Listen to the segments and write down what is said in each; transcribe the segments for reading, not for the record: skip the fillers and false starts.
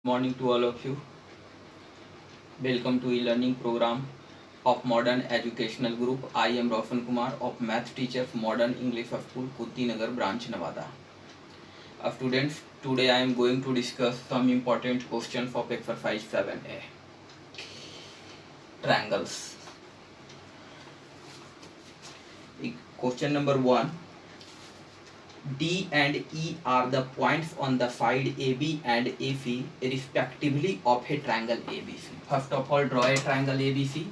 Morning to all of you. Welcome to e-learning program of Modern Educational Group. I am Roshan Kumar of Math Teacher of Modern English School, Kuttinagar branch, Nevada. Students, today I am going to discuss some important questions of exercise 7A. Triangles. Question number 1. D and E are the points on the side AB and AC respectively of a triangle ABC. First of all, draw a triangle ABC.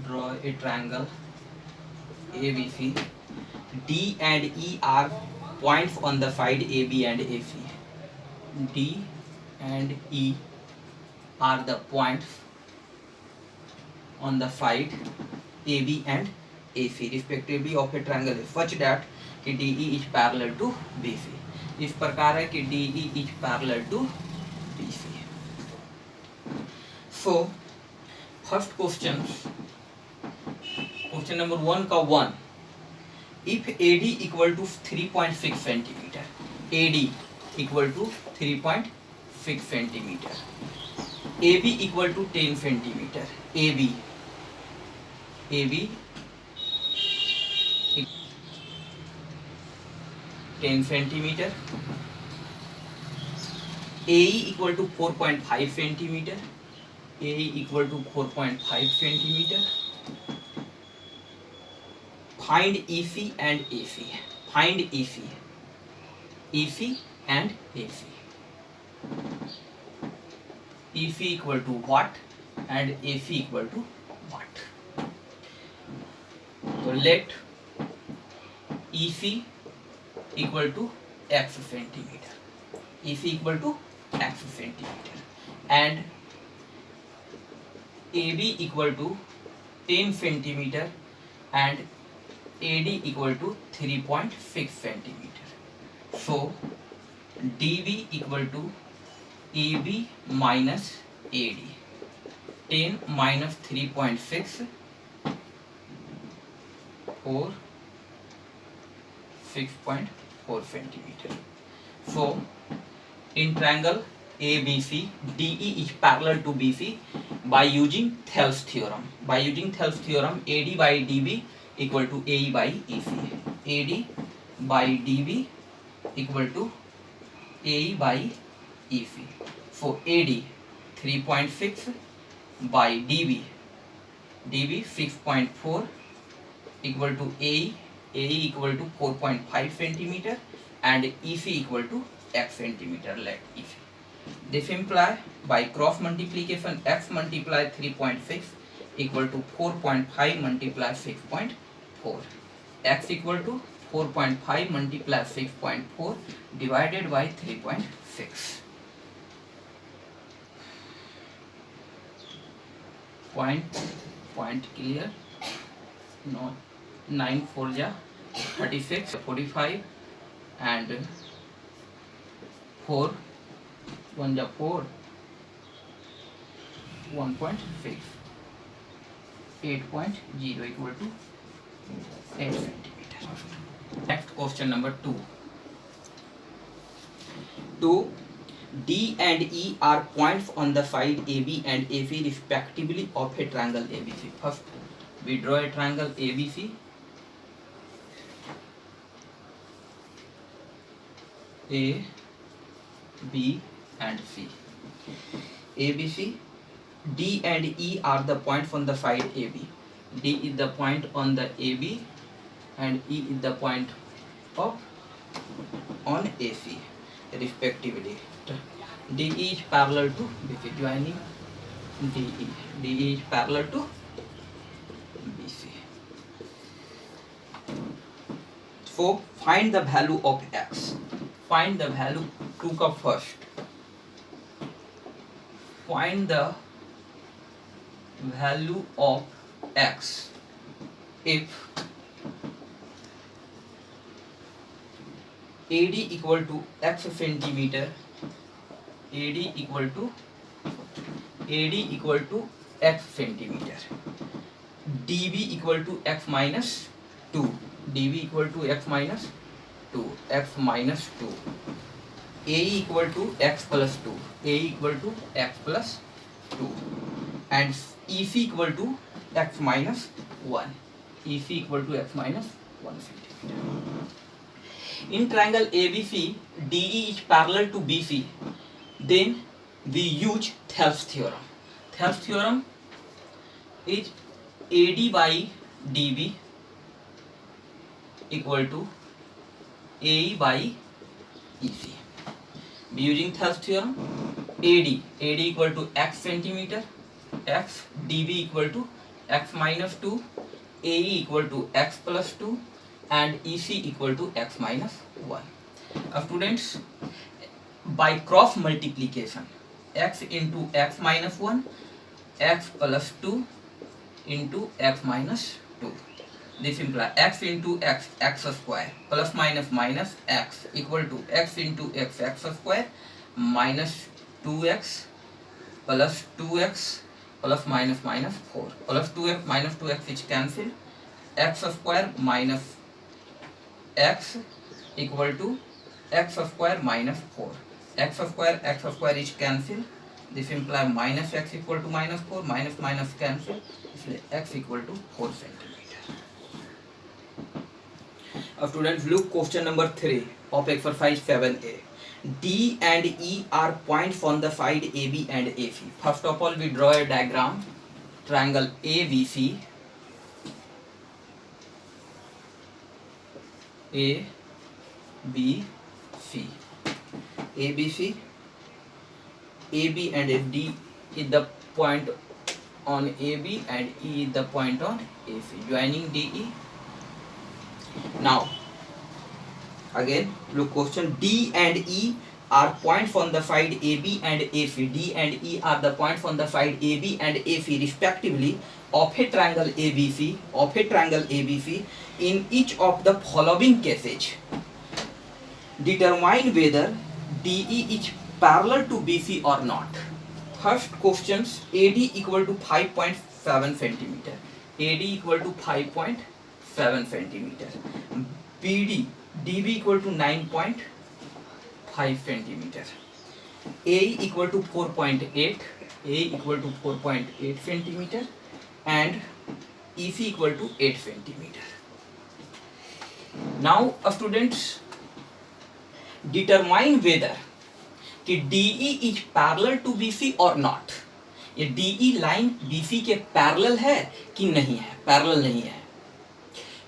Draw a triangle ABC. D and E are points on the side AB and AC. D and E are the points on the side AB and AC respectively of a triangle such that कि DE is parallel to BC. इस प्रकार है कि DE is parallel to BC. So first question number 1 का 1. If AD equal to 3.6 centimeter, AD equal to 3.6 centimeter, AB equal to 10 centimeter, AB 10 centimeter, AE equal to 4.5 centimeter, AE equal to 4.5 centimeter. Find EC and AC. Find EC and AC. EC equal to what and AC equal to what. So let EC equal to x centimeter, EC equal to x centimeter, and AB equal to 10 centimeter and AD equal to 3.6 centimeter. So DB equal to AB minus AD. 10 minus 3.6 or 6.4 centimeter. So in triangle ABC, DE is parallel to BC by using Thales theorem. By using Thales theorem, AD by DB equal to AE by EC. AD by DB equal to AE by EC. So AD 3.6 by DB 6.4 equal to AE equal to 4.5 centimeter and EC equal to x centimeter. Let EC. This imply by cross multiplication x multiply 3.6 equal to 4.5 multiply 6.4. X equal to 4.5 multiply 6.4 divided by 3.6. Point clear? No. 9 4 ja 36, 45 and 4 1 ja 4, 1.6, 8.0 equal to 8 centimeter. Next question number 2. 2. D and E are points on the side AB and AC respectively of a triangle ABC. First, we draw a triangle ABC. A, B and C. ABC. D and E are the points on the side AB. D is the point on the AB and E is the point on AC respectively. DE is parallel to BC. Joining DE. DE is parallel to BC. So find the value of x. Find the value. 2 का first. Find the value of x if AD equal to x centimeter, AD equal to x centimeter, DB equal to x minus 2, dv equal to x minus 2, x minus 2, ae equal to x plus 2, ae equal to x plus 2, and ec equal to x minus 1, ec equal to x minus 1 centimeter. In triangle ABC, DE is parallel to BC, then we use Thales theorem. Thales theorem is AD by DB equal to AE by EC. Using Thales theorem, AD equal to x centimeter, x, DB equal to x minus 2, AE equal to x plus 2, and EC equal to x minus 1. Students, by cross multiplication, x into x minus 1, x plus 2 into x minus 2. This implies x into x, x square, plus minus minus x equal to x into x, x square, minus 2x plus 2x plus minus minus 4, plus 2x minus 2x which cancel, x square minus x equal to x square minus 4, x square is cancel, this implies minus x equal to minus 4, minus minus cancel, इसलिए x equal to 4 centimeter. Students, look question number 3 of exercise 7a. D and E are points on the side AB and AC. First of all, we draw a diagram, triangle ABC, ABC, AB and D is the point on AB and E is the point on AC, joining DE. Now, again, look question, D and E are points on the side AB and AC. D and E are the points on the side AB and AC respectively of a triangle ABC, in each of the following cases. Determine whether DE is parallel to BC or not. First questions, AD equal to 5.7 centimeter, AD equal to 5.7 centimeter, BD, DB equal to 9.5 centimeter, AE equal to 4.8, AE equal to 4.8 centimeter, and EC equal to 8 centimeter. Now, students, determine whether कि DE is parallel to BC or not. ये DE line BC के parallel है कि नहीं है, parallel नहीं है,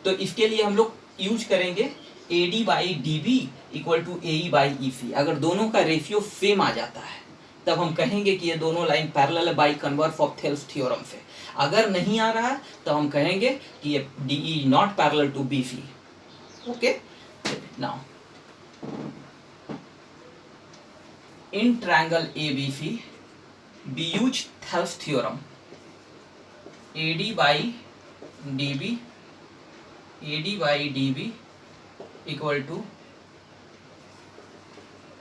तो इसके लिए हम लोग यूज करेंगे AD by DB equal to AE by EC. अगर दोनों का रेशियो सेम आ जाता है तब हम कहेंगे कि ये दोनों लाइन पैरेलल है by converse of Thales theorem से. अगर नहीं आ रहा है तो हम कहेंगे कि ये DE not parallel to BC. Okay, now in triangle ABC, we use Thales theorem. AD by DB equal to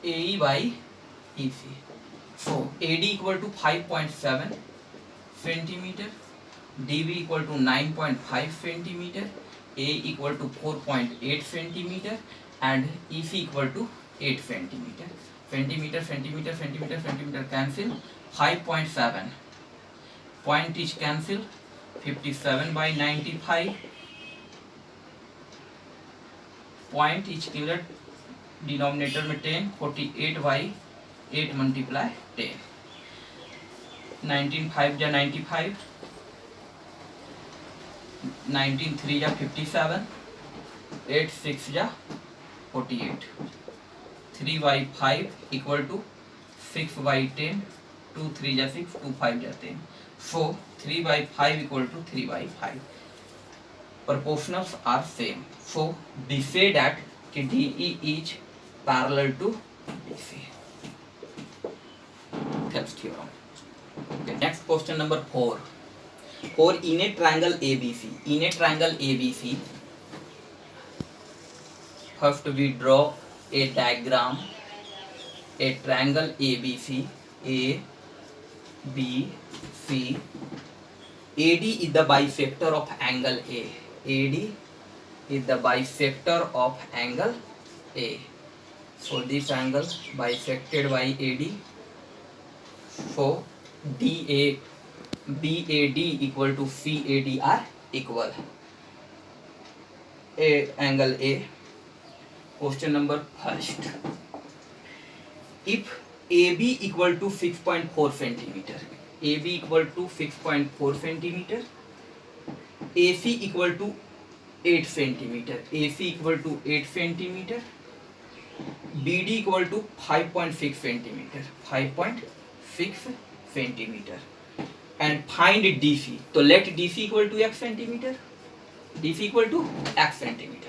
AE by EC. So AD equal to 5.7 centimeter, DB equal to 9.5 centimeter, AE equal to 4.8 centimeter, and EC equal to 8 centimeter. Centimeter cancel, 5.7 point is cancel, 57 by 95 point is given denominator में 10, 48 by 8 multiply 10, 19 5 जा 95, 19 3 जा 57, 8 6 जा 48, 3 by 5 equal to 6 by 10, 2 3 जा 6, 2 5 जा 10. So 3 by 5 equal to 3 by 5. Proportionals are same. So we say that DE is parallel to BC. Thales theorem. Okay, next question number 4. For in a triangle ABC, first we draw a diagram, a triangle ABC, AD is the bisector of angle A, AD is the bisector of angle A. So this angle bisected by AD. So BAD equal to CAD are equal. Angle A. Question number first. If AB equal to 6.4 centimeter, AB equal to 6.4 centimeter, AC equal to 8 centimeter, AC equal to 8 centimeter, BD equal to 5.6 centimeter, 5.6 centimeter, and find DC. So let DC equal to x centimeter, DC equal to x centimeter.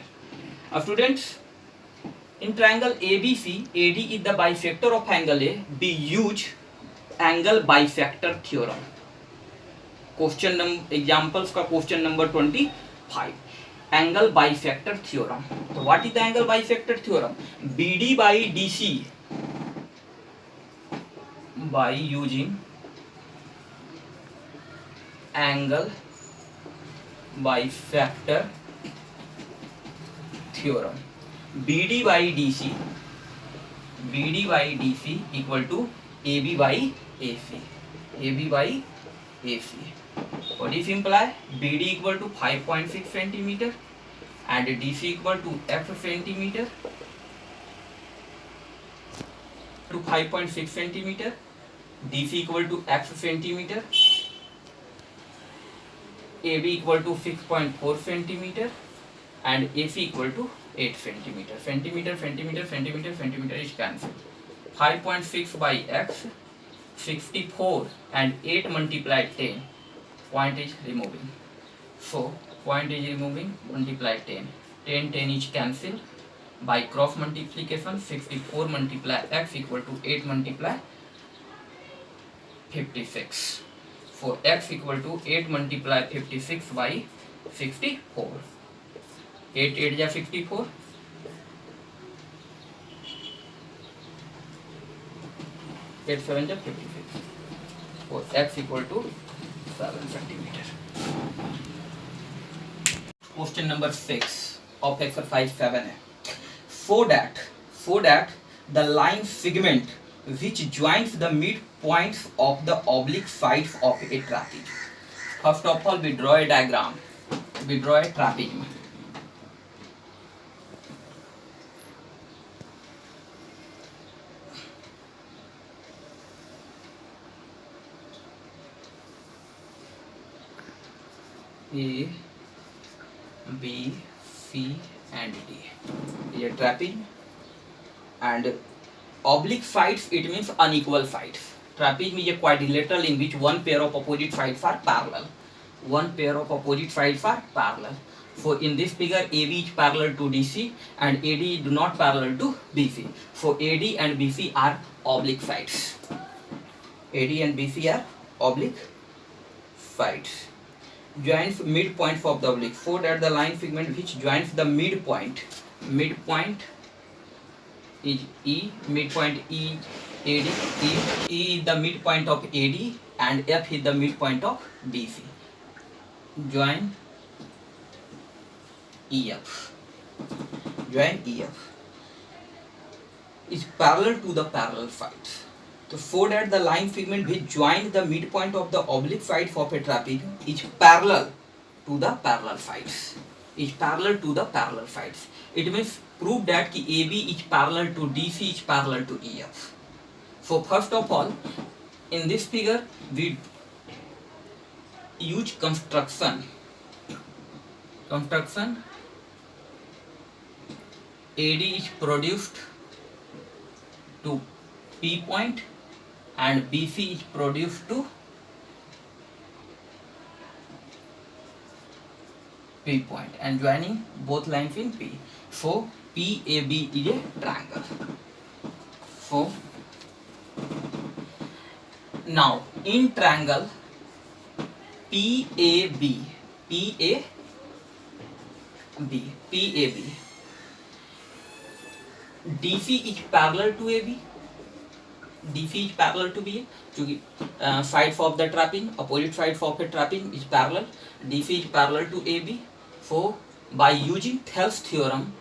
Students, in triangle ABC, AD is the bisector of angle A. We use angle bisector theorem. Question number examples का question number 25. Angle bisector theorem. So what is the angle bisector theorem? BD by DC by using angle bisector theorem. BD by DC equal to AB by AC. AB by AC. What is imply? BD equal to 5.6 centimeter and DC equal to x centimeter to 5.6 centimeter, DC equal to x centimeter, AB equal to 6.4 centimeter and AC equal to 8 centimeter. Centimeter is cancelled. 5.6 by x, 64 and 8 multiplied 10. Point is removing. So point is removing, multiply 10. 10 is cancelled. By cross multiplication, 64 multiply x equal to 8 multiply 56. So x equal to 8 multiply 56 by 64. 8 is 64. 8 7 is 56. So x equal to 7 centimeter. Question number 6 of exercise 7. So that the line segment which joins the midpoints of the oblique sides of a trapezoid. First of all, we draw a diagram. We draw a trapezoid. A, B, C and D. ये trapezoid and oblique sides, it means unequal sides. Trapezoid means a quadrilateral in which one pair of opposite sides are parallel. So in this figure, AB is parallel to DC and AD do not parallel to BC. So AD and BC are oblique sides. AD and BC are oblique sides. Joins midpoints of the oblique. So that the line segment which joins the midpoint is E, midpoint E, AD, E is the midpoint of AD and F is the midpoint of BC. Join EF. Is parallel to the parallel sides. So that the line segment which joins the midpoint of the oblique sides of a trapezoid is parallel to the parallel sides. It means prove that ki AB is parallel to DC is parallel to EF. So first of all, in this figure we use construction. AD is produced to P point and BC is produced to P point and joining both lines in P. So PAB is a triangle. So now in triangle PAB, DC is parallel to AB. क्योंकि sides of the trapezoid, opposite sides of a trapezoid is parallel. DC is parallel to AB. So by using Thales theorem,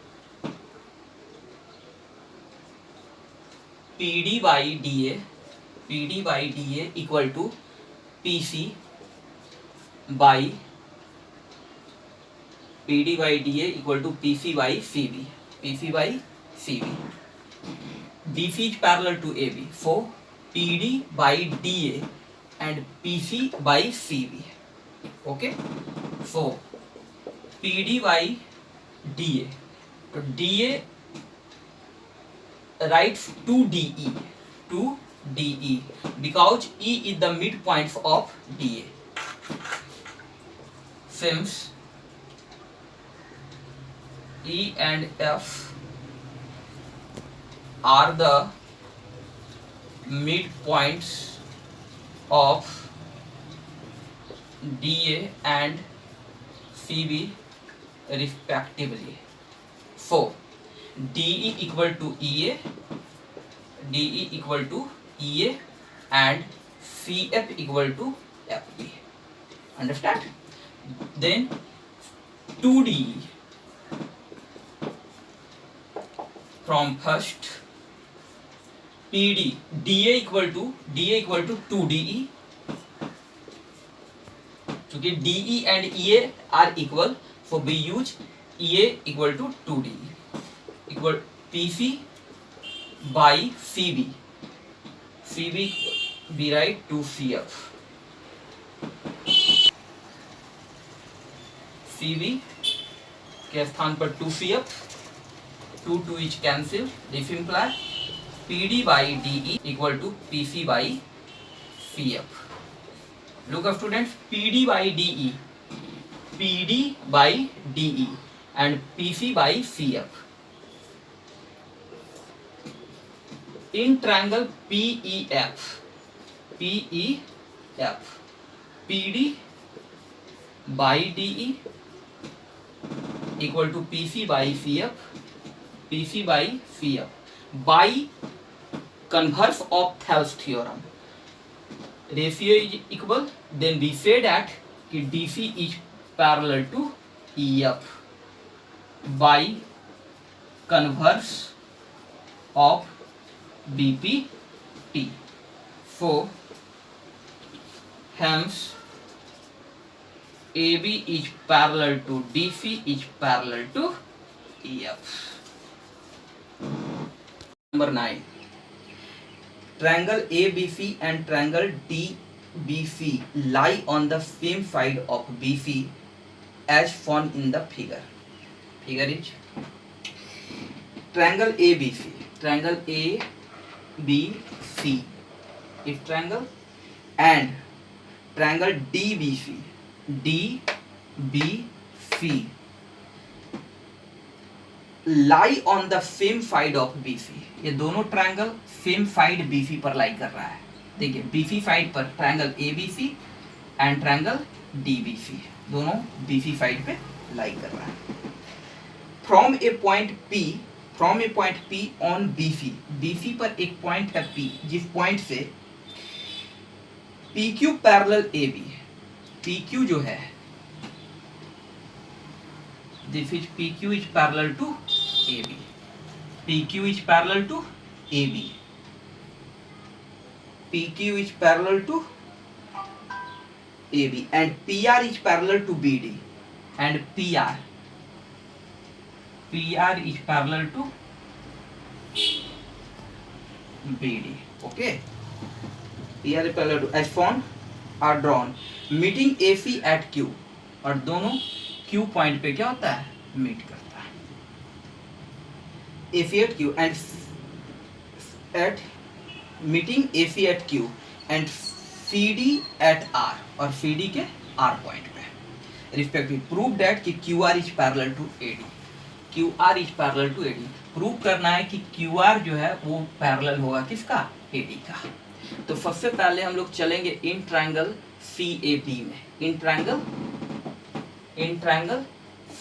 PD by dA equal to PC by CV. DC is parallel to AB. So PD by DA and PC by CV. Okay. So PD by DA. So DA writes to DE because E is the midpoint of DA. Since E and F are the midpoints of DA and CV respectively. So DE equal to EA and CF equal to FE. Understand? Then 2DE from first PD DA equal to 2DE. क्योंकि DE and EA are equal, so we use EA equal to 2DE equal PC by CV. CV we write 2CF. CV के स्थान पर 2CF, 2 is cancel. This implies PD by DE equal to PC by CF. Look up students, PD by DE and PC by CF. In triangle PEF, PD by DE equal to PC by CF by converse of Thales theorem. Ratio is equal, then we say that DC is parallel to EF by converse of BPT. So hence AB is parallel to DC is parallel to EF. Number 9. Triangle ABC and triangle DBC lie on the same side of BC as shown in the figure. Figure is triangle ABC is triangle, and triangle DBC lie on the same side of BC. ये दोनों triangle same side BC पर लाई कर रहा है. देखिए BC side पर triangle ABC and triangle DBC दोनों BC side पे लाई कर रहा है. From A point P on BC पर एक पॉइंट है P, जिस पॉइंट से PQ पैरेलल AB, PQ जो है this is PQ is parallel to AB. PQ is parallel to AB. PQ is parallel to AB and PR is parallel to BD and PR is parallel to BD. Okay. PR is parallel to, as shown are drawn, meeting AC at Q. और दोनों Q point पे क्या होता है, meet करता है. AC at Q and at meeting AC at Q and CD at R और CD के R पॉइंट पे रिस्पेक्टिव. प्रूव दैट कि QR is parallel to AD. QR is parallel to AD. Prove करना है कि QR जो है वो पैरेलल होगा किसका, AD का. तो सबसे पहले हम लोग चलेंगे इन ट्रायंगल CAB में. In triangle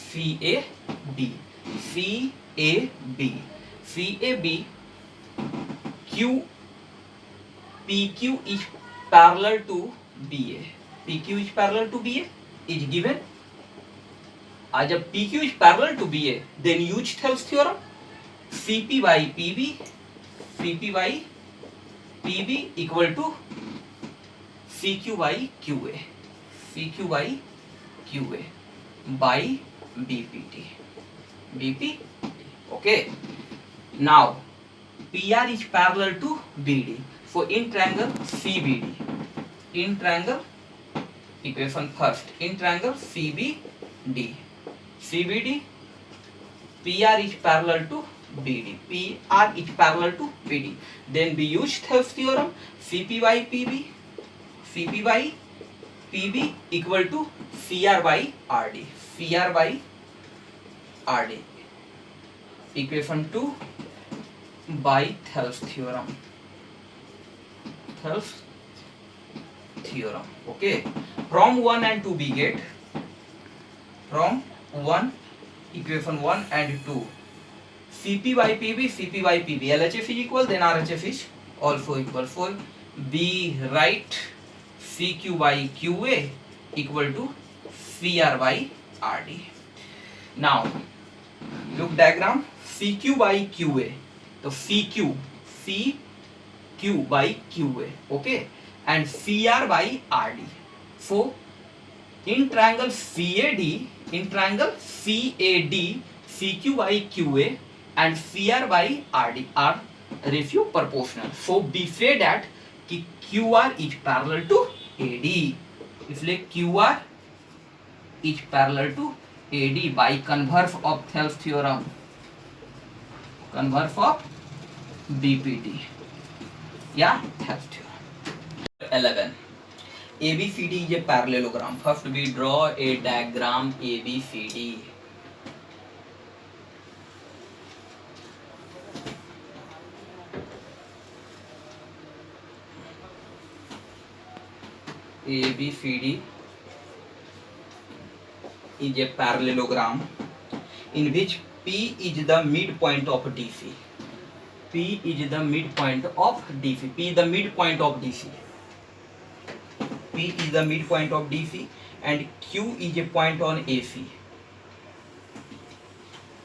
CAB PQ is parallel to BA. PQ is parallel to BA is given जब PQ is parallel to BA, then use Thales theorem. CP by PB equal to CQ by QA by BP. Okay. Now PR is parallel to BD. So in triangle CBD, in triangle equation first, in triangle CBD, PR is parallel to BD, PR is parallel to BD. Then we use Thales theorem. CP by PB equal to CR by RD, equation 2 by Thales theorem. Okay, from 1 and 2 we get, from 1 equation 1 and 2, CP by PB, LHF is equal, then RHF is also equal. So we write CQ by QA equal to CR by RD. Now look diagram, CQ by QA, तो CQ by QA, okay, and CR by RD. So in triangle CAD, CQ by QA and CR by RD are ratio proportional. So we say that कि QR is parallel to AD, इसलिए QR is parallel to AD by converse of Thales theorem, converse of BPT या Thales theorem. 11. ABCD is a parallelogram. First we draw a diagram ABCD. ABCD is a parallelogram in which P is the midpoint of DC. P is the midpoint of DC. P is the midpoint of DC. P is the midpoint of DC and Q is a point on AC.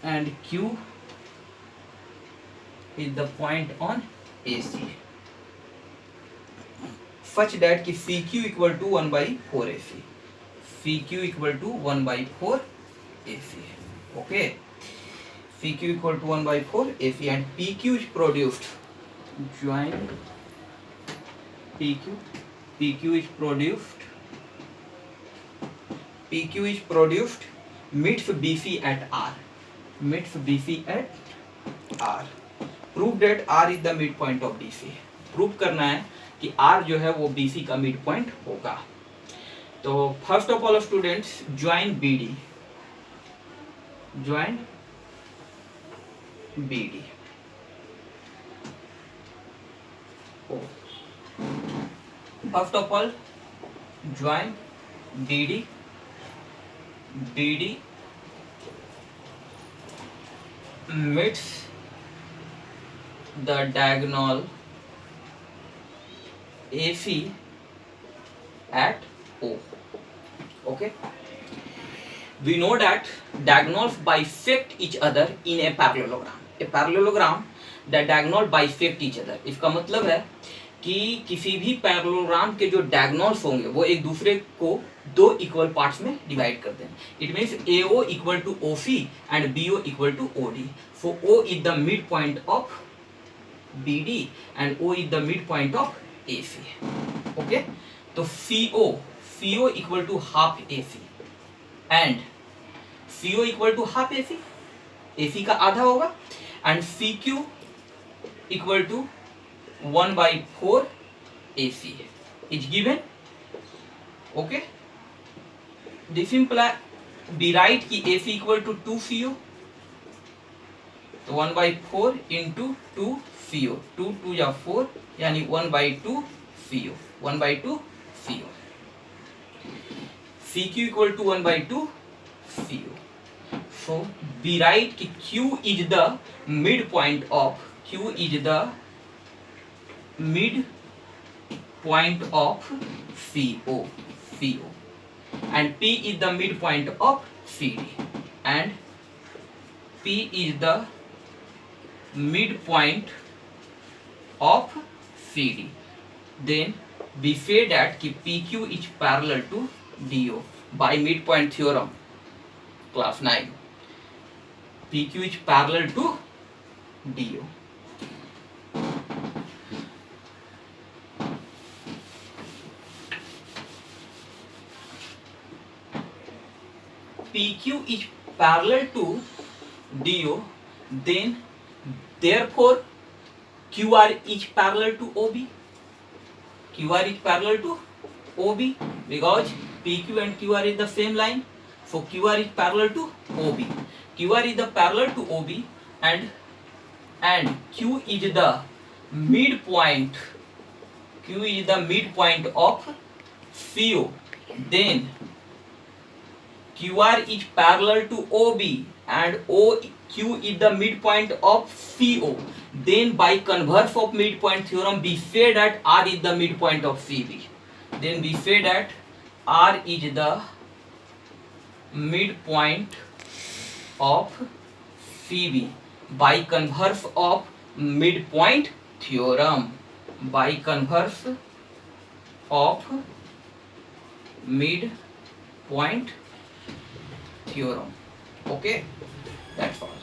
And Q is the point on AC. Such that कि CQ equal to 1 by 4 AC. CQ equal to 1 by 4 AC. Okay. CQ equal to 1 by 4 AC and PQ is produced. Join PQ. PQ is produced meets BC at R. Prove that R is the midpoint of DC. Prove करना है कि R जो है वो BC का mid point होगा. तो first of all students join BD. First of all join BD meets the diagonal AC at O. Okay, we know that diagonals bisect each other in a parallelogram. The diagonal bisect each other. इसका मतलब है कि किसी भी parallelogram के जो diagonals होंगे वो एक दूसरे को दो इक्वल पार्ट्स में डिवाइड करते हैं. It means AO equal to OC and BO equal to OD. So O is the mid point of BD and O is the mid point of AC. Okay, तो CO equal to half AC and CO equal to half AC का आधा होगा and CQ equal to 1 by 4 AC is given. Okay, this implies we write कि AC equal to 2 CO. तो 1 by 4 into 2 CO. 2 2 या 4 यानी 1 by 2 CO. 1 by 2 CO. CQ equal to 1 by 2 CO. So we write कि Q is the midpoint of CO and P is the midpoint of CD, and P is the midpoint of CD. Then we say that कि PQ is parallel to DO by midpoint theorem, class 9. PQ is parallel to DO. PQ is parallel to DO, then therefore QR is parallel to OB. QR is parallel to OB because PQ and QR is the same line, so QR is parallel to OB. QR is the parallel to OB, and Q is the midpoint. Q is the midpoint of CO. Then QR is parallel to OB and Q is the midpoint of CO. Then by converse of midpoint theorem we say that R is the midpoint of CB. Then we say that R is the midpoint of CB by converse of midpoint theorem. By converse of midpoint theorem. Okay, that's all.